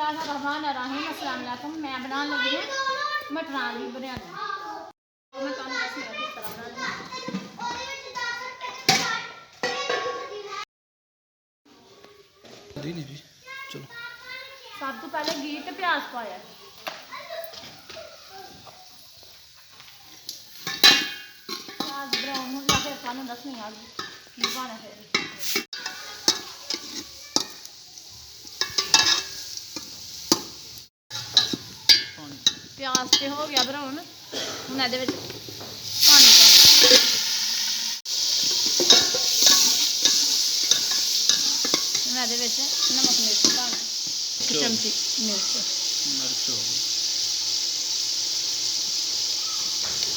बिस्मिल्लाहिर्रहमानिर्रहीम। अस्सलाम वालेकुम। मैं बनाने लगी हूँ मटर की बिरयानी। मैं काम किस तरह बनानी चलो सब तो पहले घी ते प्याज पाया, प्याज ब्राउन हो गया फिर सानू दसनी आ की पाना फिर प्याज ते हो गया ब्राउन। हुण इहदे विच पानी पाना, हुण इहदे विच नमक मिर्च पाना, एक चमची मिर्च हो गई।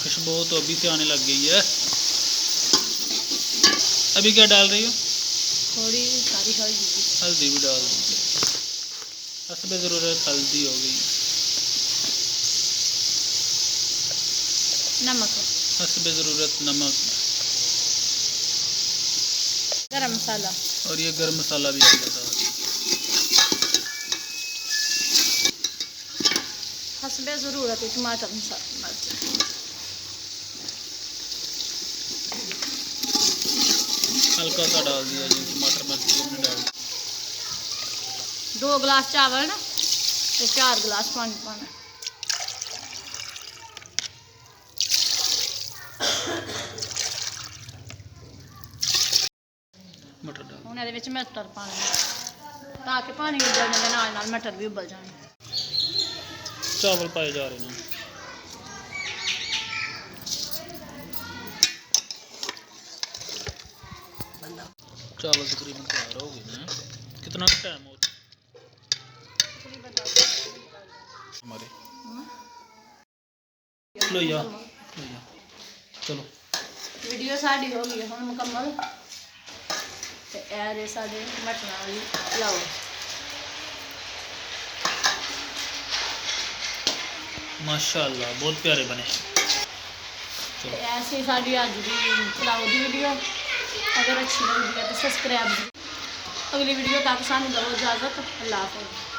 खुशबू तो अभी से आने लग गई है। अभी क्या डाल रही हो? थोड़ी सारी हल्दी भी डाल दी। हस्बे ज़रूरत हल्दी हो गई, नमक, हस्बे ज़रूरत नमक, गरम मसाला, और ये गरम मसाला भी आ जाता है। हस्बे ज़रूरत है टमाटर मसाला, हल्का सा डाल दिया जी टमाटर मिर्च हमने डाल दिया। 2 गिलास चावल ना तो 4 गिलास पानी पाना। मटर डाल, हुण इहदे विच मटर पाना ताकि पानी उबलने दे नाल नाल मटर भी उबल जाए। चावल पाए जा रहे हैं। चावल तकरीबन तैयार हो गए हैं। कितना टाइम हो हमारे? चलो वीडियो साड़ी हो गई हम मुकम्मल। ते ए साडे मटर वाली पुलाव माशाल्लाह बहुत प्यारे बने। ऐसे साड़ी अज की पुलाव की वीडियो अगर अच्छी लगती है तो सब्सक्राइब। अगली वीडियो तक सानू दो इजाजत। अल्लाह हाफ़िज़।